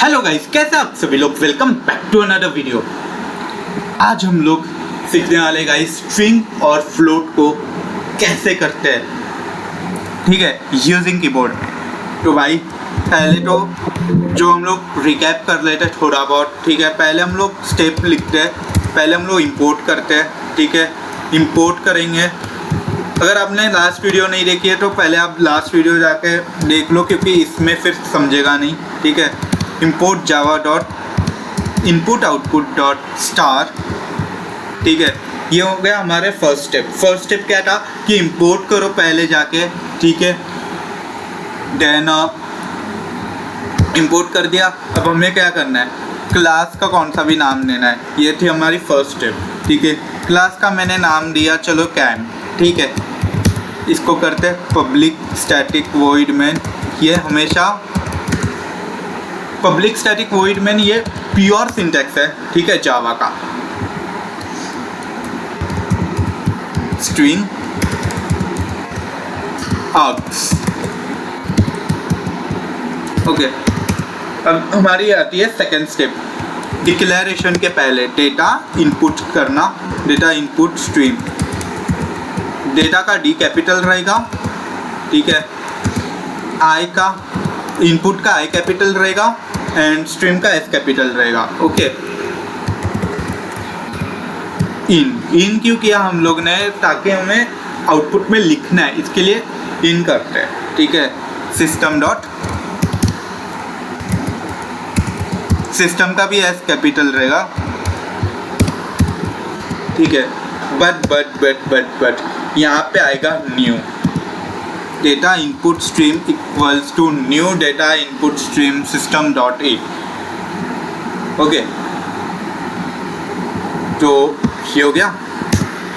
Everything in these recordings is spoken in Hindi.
हेलो गाइस, कैसे आप सभी लोग। Welcome back to another video. आज हम लोग सीखने वाले गाइस स्ट्रिंग और फ्लोट को कैसे करते हैं, ठीक है, यूजिंग कीबोर्ड। तो भाई पहले तो जो हम लोग रिकैप कर लेते हैं थोड़ा बहुत, ठीक है। पहले हम लोग स्टेप लिखते हैं, पहले हम लोग इंपोर्ट करते हैं, ठीक है। इंपोर्ट करेंगे। अगर आपने लास्ट वीडियो नहीं देखी है तो पहले आप लास्ट वीडियो जाके देख लो, क्योंकि इसमें फिर समझेगा नहीं, ठीक है। import java dot input output dot star, ठीक है। ये हो गया हमारे फर्स्ट स्टेप क्या था कि इंपोर्ट करो पहले जाके, ठीक है। देन इंपोर्ट कर दिया। अब हमें क्या करना है, क्लास का कौन सा भी नाम देना है। ये थी हमारी फर्स्ट स्टेप, ठीक है। क्लास का मैंने नाम दिया चलो कैम, ठीक है। इसको करते पब्लिक स्टैटिक वॉइड मेन। ये हमेशा पब्लिक स्टैटिक वॉइड मेन ये प्योर सिंटैक्स है, ठीक है, जावा का। String args, okay. अब हमारी आती है सेकेंड स्टेप, डिक्लेरेशन के पहले डेटा इनपुट करना। डेटा इनपुट स्ट्रीम, डेटा का डी कैपिटल रहेगा, ठीक है। आई का इनपुट का आई कैपिटल रहेगा एंड स्ट्रीम का एस कैपिटल रहेगा, ओके। इन क्यों किया हम लोग ने, ताकि हमें आउटपुट में लिखना है, इसके लिए इन करते हैं, ठीक है। सिस्टम का भी एस कैपिटल रहेगा, ठीक है। बट यहाँ पे आएगा new data input stream equals to new data input stream system dot it, okay. तो ये हो गया,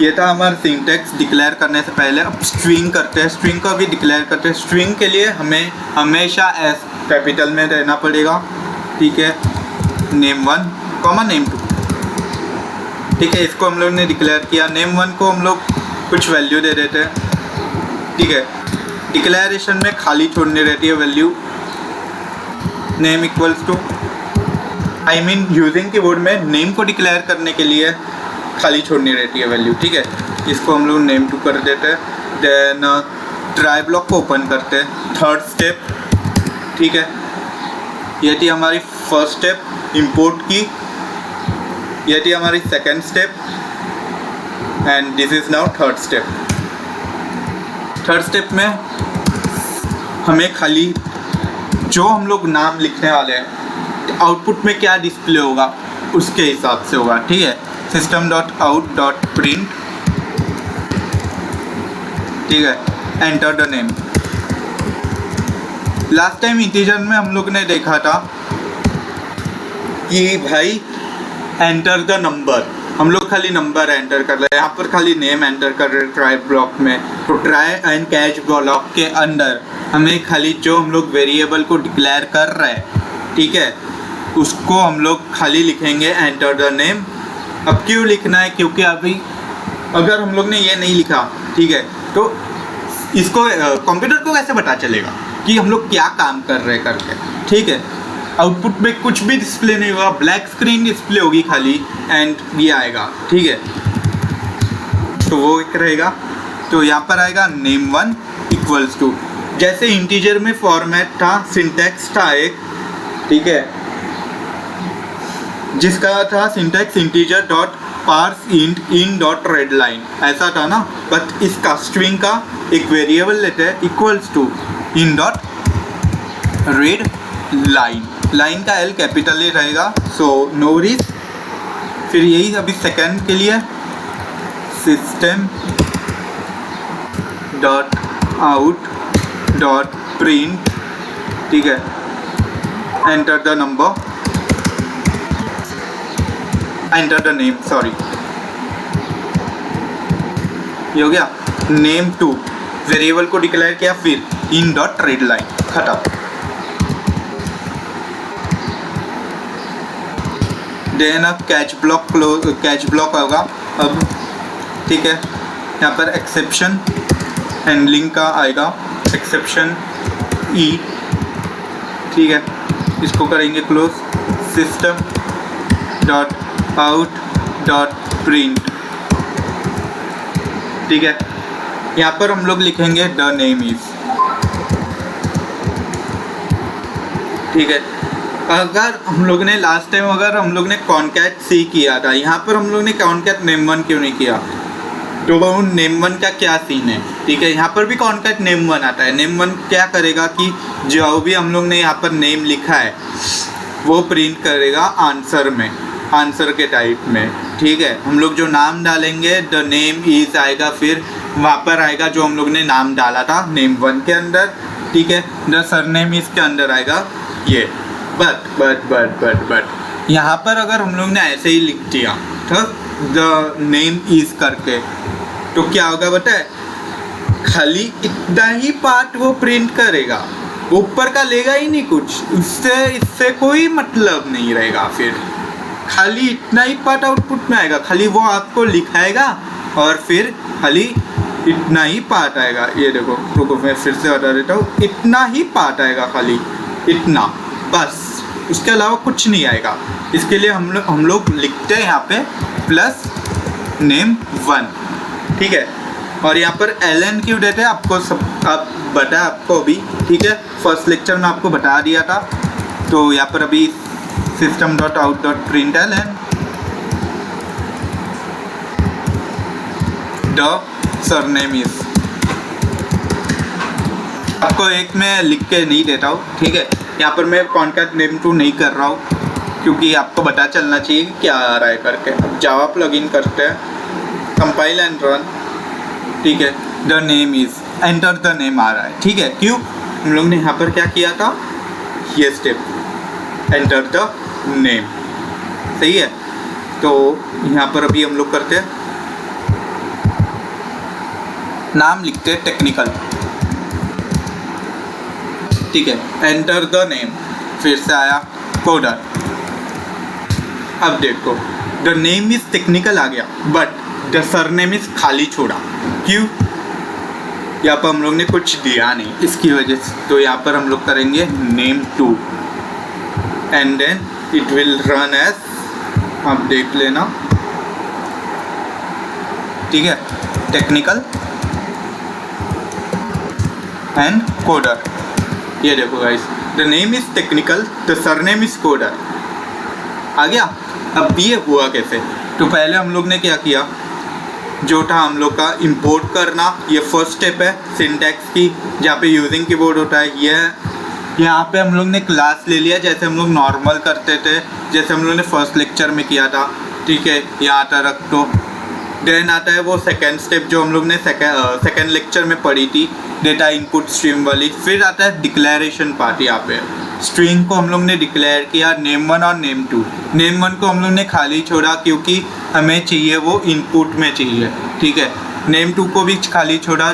ये था हमारा सिंटैक्स डिक्लेयर करने से पहले। अब स्ट्रिंग करते हैं, स्ट्रिंग को भी डिक्लेयर करते हैं। स्ट्रिंग के लिए हमें हमेशा एस कैपिटल में रहना पड़ेगा, ठीक है। name1 कॉमा name2, ठीक है। इसको हम लोग ने डिक्लेयर किया। name1 को हम लोग कुछ वैल्यू दे देते हैं, ठीक है। डिक्लेरेशन में खाली छोड़नी रहती है value. Name equals to, I mean using keyboard में नेम को डिक्लेयर करने के लिए खाली छोड़नी रहती है वैल्यू, ठीक है। इसको हम लोग name2 कर देते हैं। देन ट्राई ब्लॉक को ओपन करते हैं, थर्ड स्टेप, ठीक है। ये थी हमारी फर्स्ट स्टेप इंपोर्ट की, ये थी हमारी second step and this is now third step. Third step में हमें खाली जो हम लोग नाम लिखने वाले हैं, आउटपुट में क्या डिस्प्ले होगा उसके हिसाब से होगा, ठीक है। System dot out dot print, ठीक है। Enter the name. Last time integer में हम लोग ने देखा था कि भाई एंटर द नंबर, हम लोग खाली नंबर एंटर कर रहे हैं। यहाँ पर खाली नेम एंटर कर रहे हैं ट्राई ब्लॉक में। तो ट्राई एंड कैच ब्लॉक के अंदर हमें खाली जो हम लोग वेरिएबल को डिक्लेयर कर रहे हैं, ठीक है, उसको हम लोग खाली लिखेंगे एंटर द नेम। अब क्यों लिखना है, क्योंकि अभी अगर हम लोग ने ये नहीं लिखा, ठीक है, तो इसको कंप्यूटर को कैसे पता चलेगा कि हम लोग क्या काम कर रहे हैं करके, ठीक है। आउटपुट में कुछ भी डिस्प्ले नहीं होगा, ब्लैक स्क्रीन डिस्प्ले होगी खाली एंड ये आएगा, ठीक है। तो वो एक रहेगा। तो यहाँ पर आएगा name1 इक्वल्स टू, जैसे इंटीजर में फॉर्मेट था, सिंटैक्स था एक, ठीक है, जिसका था syntax integer dot parse int in dot read line, ऐसा था ना। बट इसका स्ट्रिंग का एक वेरिएबल लेते हैं equals to in dot read line. Line का एल कैपिटल ही रहेगा, सो नो वरीज। फिर यही अभी सेकेंड के लिए system dot out dot print, ठीक है। Enter the number, enter the name, sorry, ये हो गया। name2 वेरिएबल को डिक्लेयर किया, फिर इन डॉट रेड लाइन, खत्म। देन अब कैच ब्लॉक होगा अब, ठीक है। यहाँ पर एक्सेप्शन हैंडलिंग का आएगा, एक्सेप्शन ई, ठीक है। इसको करेंगे close, system dot out dot print. ठीक है, यहाँ पर हम लोग लिखेंगे द नेम इज। ठीक है, अगर हम लोग ने लास्ट टाइम अगर हम लोग ने कॉन्कैट सी किया था, यहाँ पर हम लोग ने कॉन्कैट नेम वन क्यों नहीं किया? तो वो नेम वन का क्या सीन है? ठीक है, यहाँ पर भी कॉन्कैट नेम वन आता है। नेम वन क्या करेगा कि जो भी हम लोग ने यहाँ पर नेम लिखा है वो प्रिंट करेगा आंसर में, आंसर के टाइप में। ठीक है, हम लोग जो नाम डालेंगे द नेम इज आएगा, फिर वहाँ पर आएगा जो हम लोग ने नाम डाला था नेम वन के अंदर। ठीक है, द सरनेम इज के अंदर आएगा ये। बट यहाँ पर अगर हम लोग ने ऐसे ही लिख दिया तो द नेम इज करके, तो क्या होगा बताए? खाली इतना ही पार्ट वो प्रिंट करेगा, ऊपर का लेगा ही नहीं कुछ, इससे कोई मतलब नहीं रहेगा। फिर खाली इतना ही पार्ट आउटपुट में आएगा, खाली वो आपको लिखाएगा और फिर खाली इतना ही पार्ट आएगा। ये देखो, रुको मैं फिर से बता देता हूँ, इतना ही पार्ट आएगा, खाली इतना, बस, उसके अलावा कुछ नहीं आएगा। इसके लिए हम लोग लिखते हैं यहाँ पे प्लस नेम वन। ठीक है, और यहाँ पर ln क्यों देते हैं आपको सब आप बता आपको अभी। ठीक है, फर्स्ट लेक्चर में आपको बता दिया था। तो यहाँ पर अभी system dot out dot print ln the surname is, आपको एक में लिख के नहीं देता हूँ। ठीक है, यहाँ पर मैं कॉन्कैट नेम टू नहीं कर रहा हूँ क्योंकि आपको पता चलना चाहिए कि क्या आ रहा है करके। अब जावा प्लगइन करते हैं, कंपाइल एंड रन। ठीक है, the name is, enter the name आ रहा है। ठीक है, क्यों? हम लोग ने यहाँ पर क्या किया था, ये स्टेप, एंटर द नेम। सही है, तो यहाँ पर अभी हम लोग करते हैं, नाम लिखते हैं टेक्निकल। ठीक है, एंटर द नेम, फिर से आया कोडर। अब देखो द नेम इज टेक्निकल आ गया, बट द सरनेम इज खाली छोड़ा। क्यों? यहाँ पर हम लोग ने कुछ दिया नहीं, इसकी वजह से। तो यहाँ पर हम लोग करेंगे name two and then it will run as, आप देख लेना। ठीक है, टेक्निकल एंड कोडर। ये देखो guys, the name is technical, the surname is coder आ गया। अब ये हुआ कैसे? तो पहले हम लोग ने क्या किया, जो था हम लोग का इंपोर्ट करना, ये फर्स्ट स्टेप है सिंटैक्स की, जहाँ पे यूजिंग कीबोर्ड होता है। ये यहाँ पे हम लोग ने क्लास ले लिया, जैसे हम लोग नॉर्मल करते थे, जैसे हम लोग ने फर्स्ट लेक्चर में किया था। ठीक है, यहाँ आता रख दो। देन आता है वो सेकेंड स्टेप जो हम लोग ने सेकेंड लेक्चर में पढ़ी थी, डेटा इनपुट स्ट्रीम वाली। फिर आता है डिक्लेरेशन पार्ट। यहाँ पे स्ट्रिंग को हम लोग ने डिक्लेयर किया, नेम वन और नेम टू। नेम वन को हम लोग ने खाली छोड़ा क्योंकि हमें चाहिए वो इनपुट में चाहिए। ठीक है, नेम टू को भी खाली छोड़ा,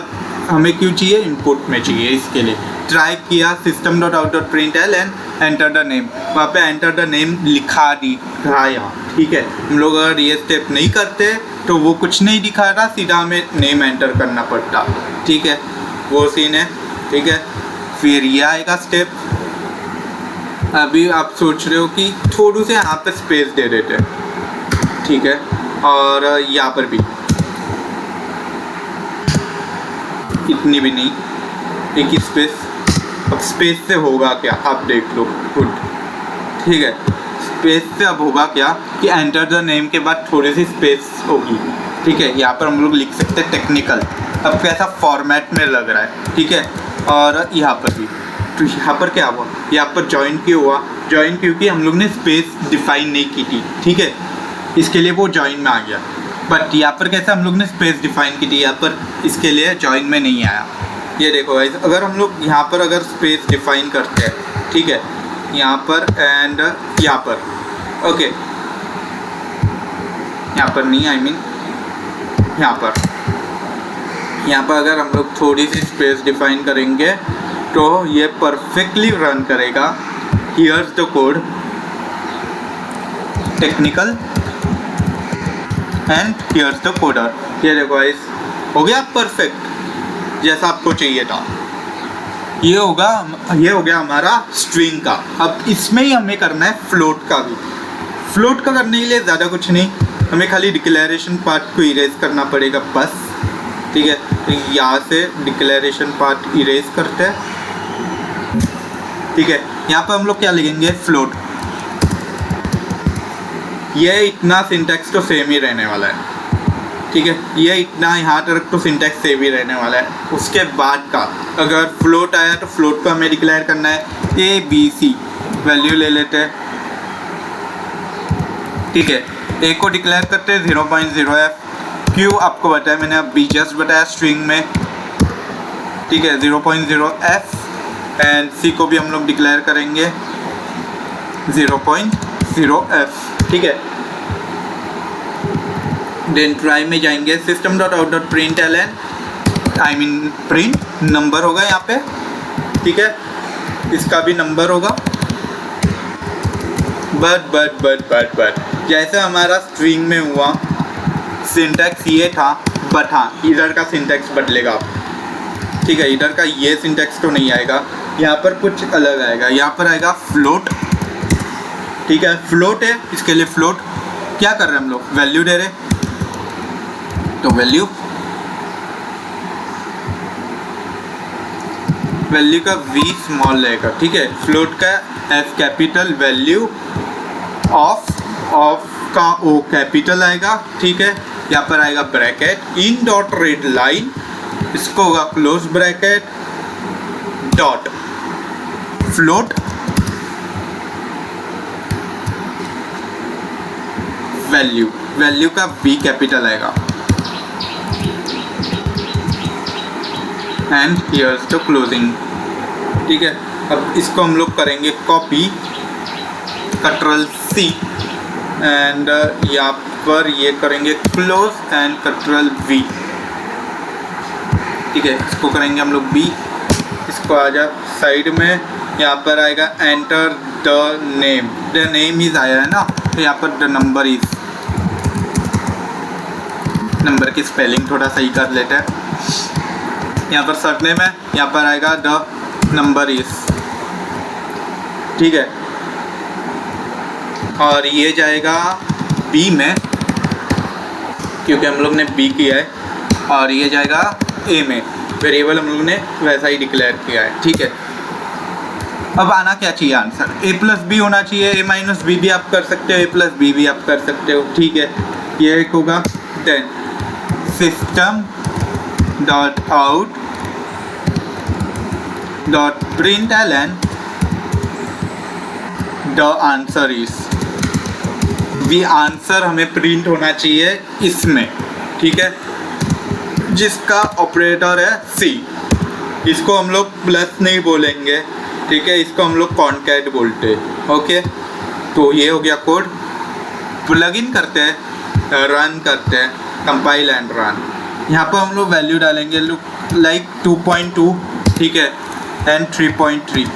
हमें क्यों चाहिए, इनपुट में चाहिए। इसके लिए ट्राई किया system dot out dot print ln enter the name, वहाँ पे एंटर द नेम लिखा दिखाया। ठीक है, हम लोग अगर ये स्टेप नहीं करते तो वो कुछ नहीं दिखा रहा, सीधा हमें नेम एंटर करना पड़ता। ठीक है, वो सीन है। ठीक है, फिर ये आएगा स्टेप। अभी आप सोच रहे हो कि थोड़ू से यहाँ पे स्पेस दे देते। ठीक है, और यहाँ पर भी इतनी भी नहीं, एक ही स्पेस। अब स्पेस से होगा क्या, आप देख लो खुद। ठीक है, स्पेस से अब होगा क्या कि एंटर द नेम के बाद थोड़ी सी स्पेस होगी। ठीक है, यहाँ पर हम लोग लिख सकते हैं टेक्निकल। अब कैसा फॉर्मेट में लग रहा है। ठीक है, और यहाँ पर भी, तो यहाँ पर क्या हुआ, यहाँ पर जॉइन क्यों हुआ, जॉइन क्योंकि हम लोग ने स्पेस डिफाइन नहीं की थी। ठीक है, इसके लिए वो जॉइन में आ गया। बट यहाँ पर कैसे हम लोग ने स्पेस डिफाइन की थी, यहाँ पर इसके लिए जॉइन में नहीं आया। ये देखो गाइस, अगर हम लोग यहाँ पर अगर स्पेस डिफाइन करते हैं, ठीक है, यहाँ पर एंड यहाँ पर, ओके, यहाँ पर नहीं, आई मीन यहाँ पर अगर हम लोग थोड़ी सी स्पेस डिफाइन करेंगे तो ये परफेक्टली रन करेगा। Here's the code, technical and here's the coder. ये देखो गाइस, हो गया परफेक्ट जैसा आपको चाहिए था। ये हो गया हमारा स्ट्रिंग का। अब इसमें ही हमें करना है फ्लोट का भी। फ्लोट का करने के लिए ज़्यादा कुछ नहीं, हमें खाली डिक्लेरेशन पार्ट को इरेज करना पड़ेगा बस। ठीक है, तो यहाँ से डिक्लेरेशन पार्ट इरेज करते हैं। ठीक है, यहाँ पर हम लोग क्या लिखेंगे, फ्लोट। ये इतना सिंटैक्स तो सेम ही रहने वाला है। ठीक है, ये इतना यहाँ तक तो सिंटैक्स सेम ही रहने वाला है। उसके बाद का अगर फ्लोट आया तो फ्लोट को हमें डिक्लेयर करना है ABC, वैल्यू ले लेते हैं। ठीक है, ए को डिक्लेयर करते हैं 0.0f। क्यों आपको बताया मैंने, अभी जस्ट बताया स्ट्रिंग में। ठीक है, 0.0f एंड सी को भी हम लोग डिक्लेयर करेंगे 0.0f। ठीक है, देन ट्राई में जाएंगे, system.out.println, I mean print number होगा यहाँ पे। ठीक है, इसका भी नंबर होगा। बट जैसे हमारा स्ट्रिंग में हुआ सिंटैक्स ये था, बट हाँ इधर का सिंटैक्स बदलेगा। ठीक है, इधर का ये सिंटैक्स तो नहीं आएगा, यहाँ पर कुछ अलग आएगा। यहाँ पर आएगा फ्लोट। ठीक है, फ्लोट है, इसके लिए फ्लोट क्या कर रहे हैं हम लोग, वैल्यू दे रहे, तो वैल्यू का v स्मॉल रहेगा। ठीक है, फ्लोट का f कैपिटल, वैल्यू ऑफ का o कैपिटल आएगा। ठीक है, यहाँ पर आएगा bracket in dot read line, इसको होगा close bracket dot float value का v कैपिटल आएगा एंड हियर्स द क्लोजिंग। ठीक है, अब इसको हम लोग करेंगे कॉपी, Ctrl+C एंड यहाँ पर ये करेंगे क्लोज एंड Ctrl+V। ठीक है, इसको करेंगे हम लोग B, इसको आ जा साइड में, यहाँ पर आएगा एंटर द नेम इज आया है ना, तो यहाँ पर द नंबर इज, नंबर की स्पेलिंग थोड़ा सही कर लेते हैं। यहाँ पर सरनेम है, यहाँ पर आएगा द नंबर इज। ठीक है, और ये जाएगा B में क्योंकि हम लोग ने B किया है, और ये जाएगा A में, वेरिएबल हम लोग ने वैसा ही डिक्लेयर किया है। ठीक है, अब आना क्या चाहिए आंसर, A+B होना चाहिए। A-B भी आप कर सकते हो, A+B भी आप कर सकते हो। ठीक है, ये एक होगा, then system.out.println the answer is, we answer हमें प्रिंट होना चाहिए इसमें। ठीक है, जिसका ऑपरेटर है C, इसको हम लोग प्लस नहीं बोलेंगे। ठीक है, इसको हम लोग कॉन्कैट बोलते हैं। ओके, तो ये हो गया कोड। प्लग इन करते हैं, रन करते हैं, कंपाइल एंड रन। यहाँ पर हम लोग वैल्यू डालेंगे लाइक 2.2। ठीक है, एंड 3.3,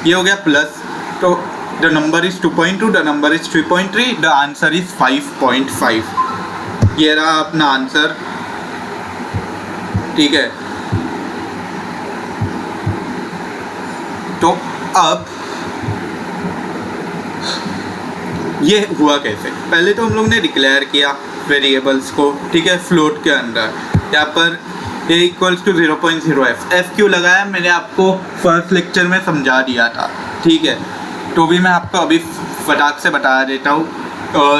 ये हो गया प्लस, तो the number is 2.2, the number is 3.3, the answer is 5.5। ये रहा अपना आंसर। ठीक है, तो अब ये हुआ कैसे, पहले तो हम लोग ने डिक्लेयर किया वेरिएबल्स को। ठीक है, फ्लोट के अंदर यहाँ पर a = 0.0f। f क्यों लगाया मैंने आपको फर्स्ट लेक्चर में समझा दिया था। ठीक है, तो भी मैं आपको अभी फटाक से बता देता हूँ।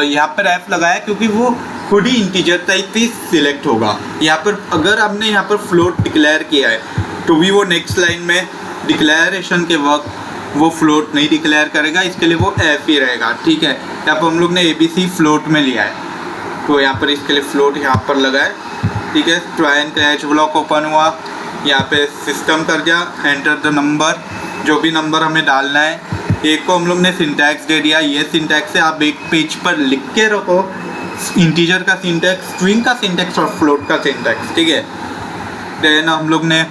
यहाँ पर f लगाया क्योंकि वो खुद ही इंटीजर टाइप ही सिलेक्ट होगा। यहाँ पर अगर आपने यहाँ पर फ्लोट डिक्लेयर किया है तो भी वो नेक्स्ट लाइन में डिक्लेरेशन के वक्त वो फ्लोट नहीं डिक्लेयर करेगा, इसके लिए वो f ही रहेगा। ठीक है, यहाँ पर हम लोग ने ABC फ्लोट में लिया है, तो यहाँ पर इसके लिए फ्लोट यहाँ पर लगा है। ठीक है, try and catch block open हुआ, यहाँ पे सिस्टम कर जा, एंटर द नंबर, जो भी नंबर हमें डालना है। एक को हम लोग ने सिंटैक्स दे दिया, ये सिंटैक्स है, आप एक पेज पर लिख के रखो, इंटीजर का सिंटैक्स, स्ट्रिंग का सिंटैक्स और फ्लोट का सिंटैक्स। ठीक है, देन हम लोग ने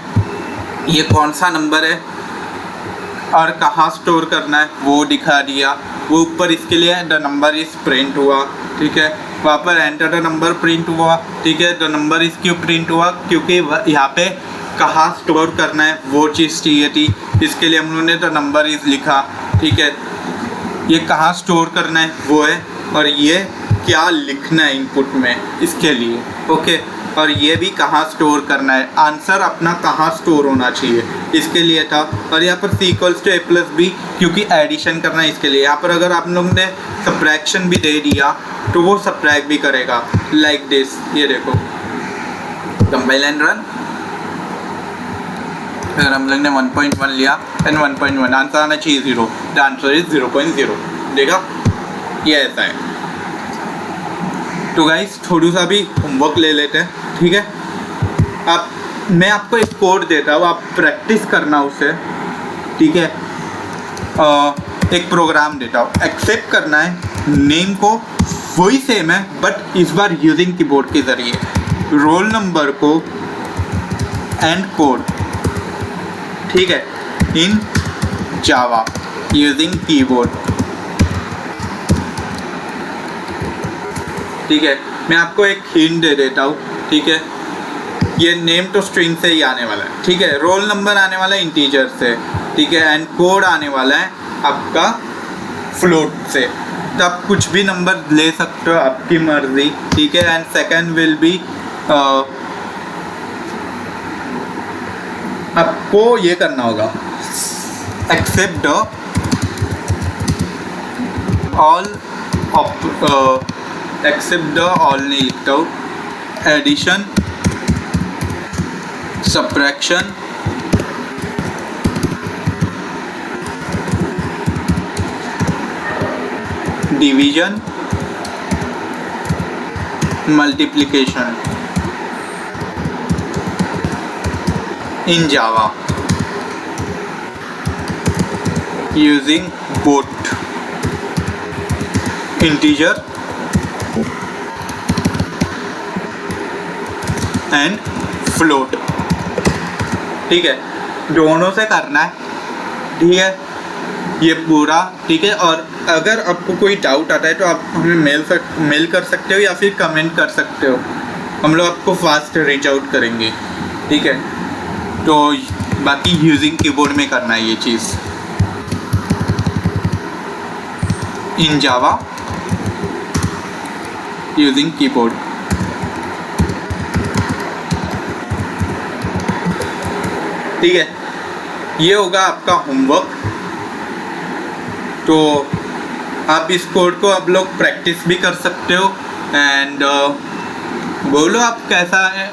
ये कौन सा नंबर है और कहाँ स्टोर करना है वो दिखा दिया। वो ऊपर इसके लिए द नंबर इज प्रिंट हुआ। ठीक है, वहाँ पर एंटर द नंबर प्रिंट हुआ। ठीक है, द नंबर इज क्यों प्रिंट हुआ, क्योंकि यहाँ पे कहाँ स्टोर करना है वो चीज़ चाहिए थी। इसके लिए हम लोगों ने तो नंबर इज लिखा, ठीक है। ये कहाँ स्टोर करना है वो है, और ये क्या लिखना है इनपुट में इसके लिए, ओके। और ये भी कहाँ स्टोर करना है, आंसर अपना कहाँ स्टोर होना चाहिए इसके लिए था। और यहाँ पर C=A+B क्योंकि एडिशन करना है इसके लिए। यहाँ पर अगर आप लोग ने सब्ट्रैक्शन भी दे दिया तो वो सब्ट्रैक्ट भी करेगा लाइक दिस। ये देखो कंपाइल एंड रन। अगर हम लोग ने 1.1 लिया एंड 1.1 आंसर आना चाहिए 0, द आंसर इज 0.0। देखा, ये ऐसा है। तो गाइस थोड़ा सा भी होमवर्क ले लेते हैं, ठीक है। अब मैं आपको एक कोड देता हूँ, आप प्रैक्टिस करना उसे, ठीक है। एक प्रोग्राम देता हूँ, एक्सेप्ट करना है, नेम को वही सेम है बट इस बार यूजिंग कीबोर्ड के ज़रिए, रोल नंबर को एंड कोड, ठीक है, इन जावा यूजिंग कीबोर्ड, ठीक है। मैं आपको एक हिंट दे देता हूँ, ठीक है। ये नेम तो स्ट्रिंग से ही आने वाला है, ठीक है। रोल नंबर आने वाला है इंटीजर से, ठीक है। एंड कोड आने वाला है आपका फ्लोट से। तो आप कुछ भी नंबर ले सकते हो, आपकी मर्जी, ठीक है। एंड सेकंड विल बी आपको ये करना होगा, एक्सेप्ट ऑल नहीं लिखता हूँ, addition, subtraction, division, multiplication in Java using both integer and float, ठीक है। दोनों से करना है, ठीक है, ये पूरा, ठीक है। और अगर आपको कोई डाउट आता है तो आप हमें मेल कर सकते हो या फिर कमेंट कर सकते हो, हम लोग आपको फास्ट रीच आउट करेंगे, ठीक है। तो बाकी यूजिंग कीबोर्ड में करना है ये चीज़, इन जावा यूजिंग कीबोर्ड, ठीक है। ये होगा आपका होमवर्क। तो आप इस कोड को आप लोग प्रैक्टिस भी कर सकते हो एंड बोलो आप कैसा है,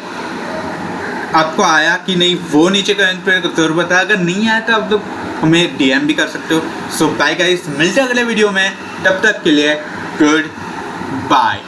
आपको आया कि नहीं वो नीचे कमेंट पे जरूर बताया। अगर नहीं आया तो आप लोग हमें DM भी कर सकते हो। सो बाय गाइस, मिलते हैं अगले वीडियो में, तब तक के लिए गुड बाय।